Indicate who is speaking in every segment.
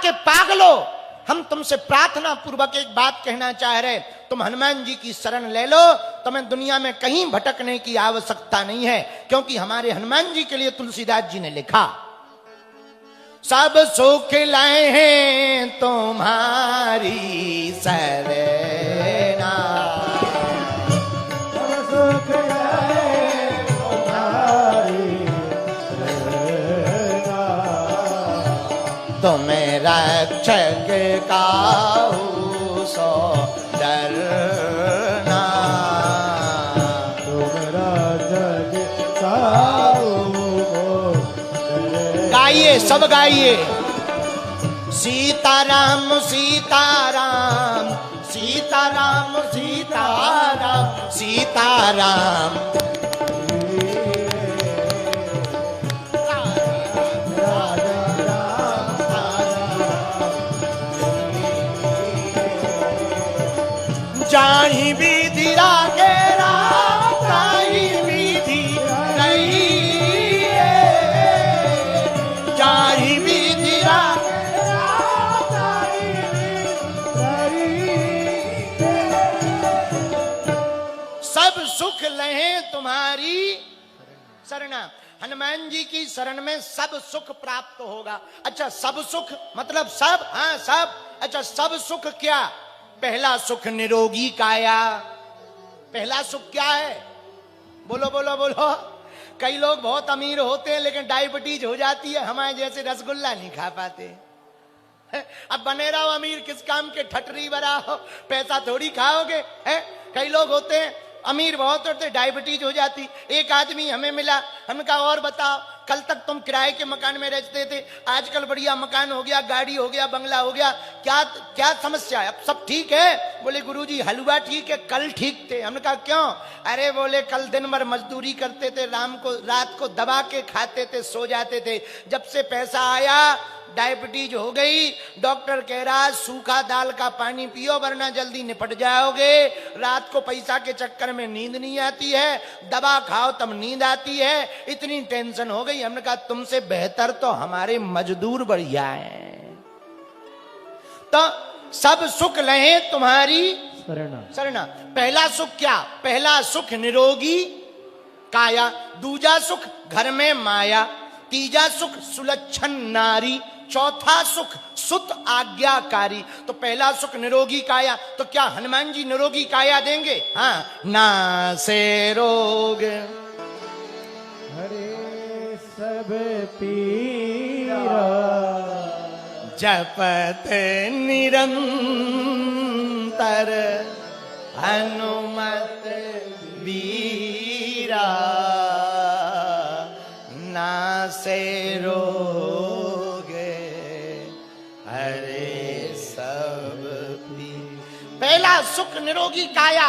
Speaker 1: के पागलो, हम तुमसे प्रार्थना पूर्वक एक बात कहना चाह रहे, तुम हनुमान जी की शरण ले लो, तुम्हें दुनिया में कहीं भटकने की आवश्यकता नहीं है, क्योंकि हमारे हनुमान जी के लिए तुलसीदास जी ने लिखा, सब सुख लाए हैं तुम्हारी शरणा,
Speaker 2: सब सुख लाए तुम्हारी शरणा,
Speaker 1: तुम्हें रक्षक काहू सो डरना,
Speaker 2: तुम्हारा जग काहू को डरे।
Speaker 1: गाइए, सब गाइए, सीताराम सीताराम सीताराम सीताराम सीताराम, जाहि विधि रागे राम, ताहि विधि रहिए, जाहि विधि रागे राम, ताहि विधि, सब सुख लहे तुम्हारी शरणा। हनुमान जी की शरण में सब सुख प्राप्त होगा। अच्छा, सब सुख मतलब सब, हाँ सब। अच्छा, सब सुख क्या? पहला सुख निरोगी काया। पहला सुख क्या है? बोलो बोलो बोलो। कई लोग बहुत अमीर होते हैं लेकिन डायबिटीज हो जाती है, हमारे जैसे रसगुल्ला नहीं खा पाते। अब बने रहो अमीर किस काम के, ठटरी बनाओ, पैसा थोड़ी खाओगे। है कई लोग होते हैं अमीर बहुत होते, डायबिटीज हो जाती। एक आदमी हमें मिला, हमने कहा और बताओ, कल तक तुम किराए के मकान में रहते थे, आजकल बढ़िया मकान हो गया, गाड़ी हो गया, बंगला हो गया, क्या क्या समस्या है? अब सब ठीक है? बोले गुरुजी हलवा ठीक है, कल ठीक थे। हमने कहा क्यों? अरे बोले कल दिन भर मजदूरी करते थे, रात को दबा के खाते थे, सो जाते थे, जब से पैसा आया डायबिटीज हो गई। डॉक्टर कह रहा सूखा दाल का पानी पियो वरना जल्दी निपट जाओगे। रात को पैसा के चक्कर में नींद नहीं आती है, दवा खाओ तब नींद आती है, इतनी टेंशन हो गई। हमने कहा तुमसे बेहतर तो हमारे मजदूर बढ़िया हैं। तो सब सुख लहे तुम्हारी शरणा। पहला सुख क्या? पहला सुख निरोगी काया, दूजा सुख घर में माया, तीजा सुख सुलक्षण नारी, चौथा सुख सुत आज्ञाकारी। तो पहला सुख निरोगी काया, तो क्या हनुमान जी निरोगी काया देंगे? हाँ, ना से रोग
Speaker 2: हरे सब पीरा,
Speaker 1: जपत निरंतर हनुमत वीरा, ना से रोग हरे सब पी। पहला सुख निरोगी काया।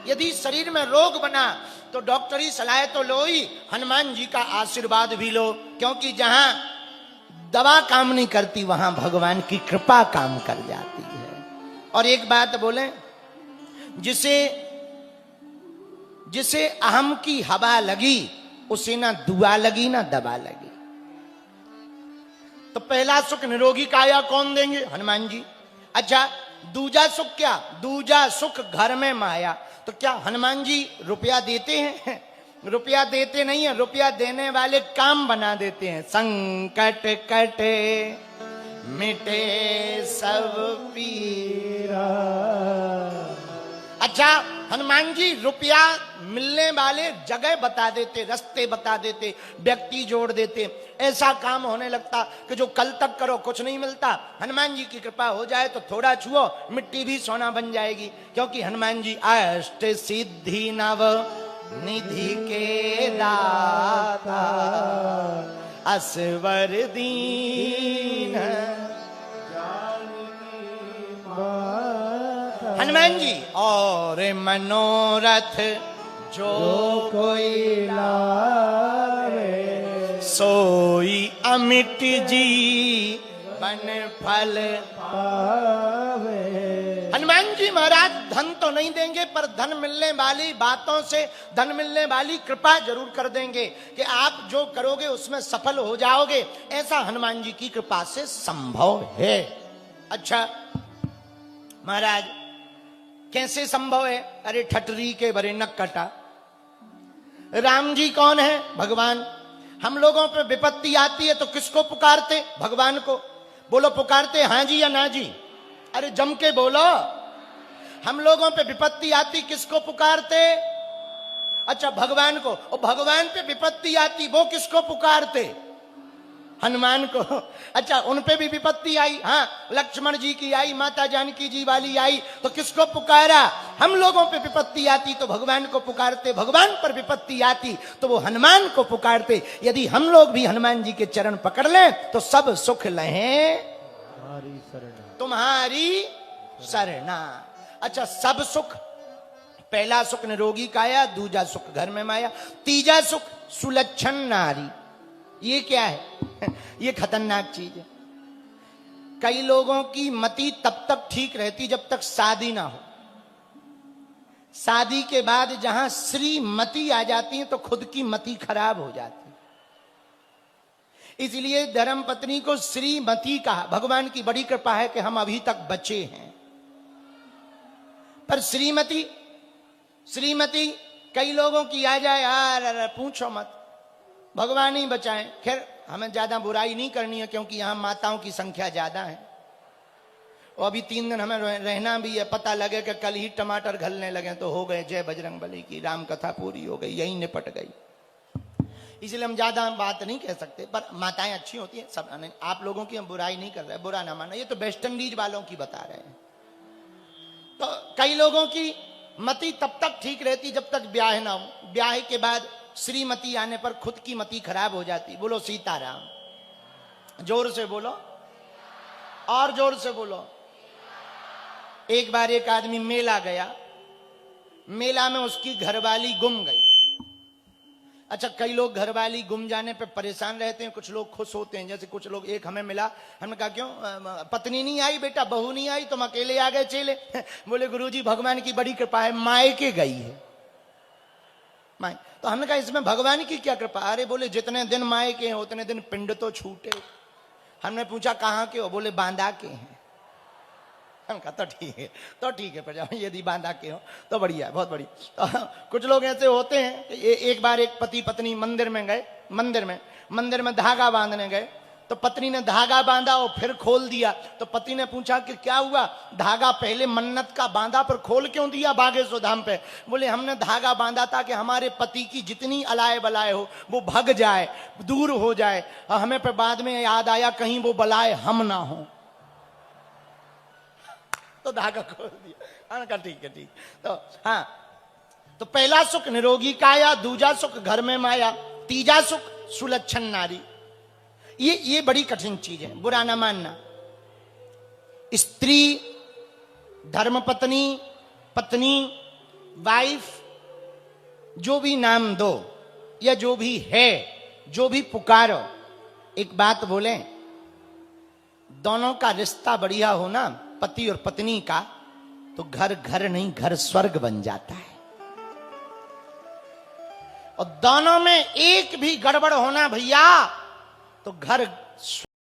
Speaker 1: यदि शरीर में रोग बना तो डॉक्टरी सलाह तो लो ही, हनुमान जी का आशीर्वाद भी लो, क्योंकि जहां दवा काम नहीं करती वहां भगवान की कृपा काम कर जाती है। और एक बात बोले, जिसे अहम की हवा लगी उसे ना दुआ लगी ना दवा लगी। तो पहला सुख निरोगी काया कौन देंगे? हनुमान जी। अच्छा, दूजा सुख क्या? दूजा सुख घर में माया। तो क्या हनुमान जी रुपया देते हैं? रुपया देते नहीं है, रुपया देने वाले काम बना देते हैं। संकट कटे मिटे सब पीरा। अच्छा, हनुमान जी रुपया मिलने वाले जगह बता देते, रास्ते बता देते, व्यक्ति जोड़ देते, ऐसा काम होने लगता कि जो कल तक करो कुछ नहीं मिलता, हनुमान जी की कृपा हो जाए तो थोड़ा छुओ मिट्टी भी सोना बन जाएगी। क्योंकि हनुमान जी अष्ट सिद्धि नव निधि के दाता, असवर दीन हनुमान जी। और मनोरथ जो कोई लावे, सोई अमिट जी बन फल पावे। हनुमान जी महाराज धन तो नहीं देंगे, पर धन मिलने वाली बातों से, धन मिलने वाली कृपा जरूर कर देंगे कि आप जो करोगे उसमें सफल हो जाओगे। ऐसा हनुमान जी की कृपा से संभव है। अच्छा महाराज कैसे संभव है? अरे ठटरी के बरे नक कटा। राम जी कौन है? भगवान। हम लोगों पे विपत्ति आती है तो किसको पुकारते? भगवान को। बोलो पुकारते हाँ जी या ना जी? अरे जम के बोलो। हम लोगों पे विपत्ति आती किसको पुकारते? अच्छा भगवान को। और भगवान पे विपत्ति आती वो किसको पुकारते? हनुमान को। अच्छा उन पे भी विपत्ति आई, हाँ लक्ष्मण जी की आई, माता जानकी जी वाली आई, तो किसको पुकारा? हम लोगों पे विपत्ति आती तो भगवान को पुकारते, भगवान पर विपत्ति आती तो वो हनुमान को पुकारते। यदि हम लोग भी हनुमान जी के चरण पकड़ लें तो सब सुख लहें
Speaker 2: हमारी शरण।
Speaker 1: तुम्हारी शरणा। अच्छा सब सुख, पहला सुख निरोगी काया, दूजा सुख घर में माया, तीजा सुख सुलक्षण नारी। ये क्या है? ये खतरनाक चीज है। कई लोगों की मति तब तक ठीक रहती जब तक शादी ना हो। शादी के बाद जहां श्रीमती आ जाती है तो खुद की मति खराब हो जाती है। इसलिए धर्म पत्नी को श्रीमती कहा। भगवान की बड़ी कृपा है कि हम अभी तक बचे हैं। पर श्रीमती, श्रीमती कई लोगों की आ जाए, यार पूछो मत, भगवान ही बचाएं। खैर हमें ज्यादा बुराई नहीं करनी है क्योंकि यहां माताओं की संख्या ज्यादा है और अभी 3 दिन हमें रहना भी है। पता लगे कि कल ही टमाटर घलने लगे तो हो गए जय बजरंग बली की, राम कथा पूरी हो गई, यही निपट गई। इसलिए हम ज्यादा बात नहीं कह सकते, पर माताएं अच्छी होती हैं सब। नहीं, आप लोगों की हम बुराई नहीं कर रहे, बुरा ना माना, ये तो वेस्ट इंडीज वालों की बता रहे हैं। तो कई लोगों की मति तब तक ठीक रहती जब तक ब्याह ना हो। ब्याह के बाद श्रीमती आने पर खुद की मति खराब हो जाती। बोलो सीताराम। जोर से बोलो और जोर से बोलो। एक बार एक आदमी मेला गया, मेला में उसकी घरवाली गुम गई। अच्छा कई लोग घरवाली गुम जाने पे परेशान रहते हैं, कुछ लोग खुश होते हैं। जैसे कुछ लोग, एक हमें मिला, हमने कहा क्यों पत्नी नहीं आई बेटा, बहू नहीं आई, तुम अकेले आ गए चेले? बोले गुरुजी भगवान की बड़ी कृपा है, मायके गई है। माय तो हमने कहा इसमें भगवान की क्या कृपा? अरे बोले जितने दिन मायके हैं उतने दिन पिंड तो छूटे। हमने पूछा कहाँ के हो? बोले बांदा के हैं। हम कहा तो ठीक है, तो ठीक है प्रजा, यदि बांधा के हो तो बढ़िया, बहुत बढ़िया। तो कुछ लोग ऐसे होते हैं कि एक बार एक पति पत्नी मंदिर में गए, मंदिर में धागा बांधने गए, तो पत्नी ने धागा बांधा और फिर खोल दिया। तो पति ने पूछा कि क्या हुआ? धागा पहले मन्नत का बांधा पर खोल क्यों दिया बागेश्वर धाम पे? बोले हमने धागा बांधा था कि हमारे पति की जितनी अलाय बलाय हो वो भग जाए, दूर हो जाए, और हमें पे बाद में याद आया कहीं वो बलाय हम ना हो, तो धागा खोल दिया। हाँ ठीक है, ठीक। तो हाँ, तो पहला सुख निरोगी काया, दूजा सुख घर में माया, तीजा सुख सुलक्षण नारी। ये बड़ी कठिन चीज है, बुरा ना मानना। स्त्री, धर्मपत्नी, पत्नी, वाइफ, जो भी नाम दो या जो भी है, जो भी पुकारो, एक बात बोले, दोनों का रिश्ता बढ़िया हो ना, पति और पत्नी का, तो घर घर नहीं घर स्वर्ग बन जाता है। और दोनों में एक भी गड़बड़ होना भैया तो घर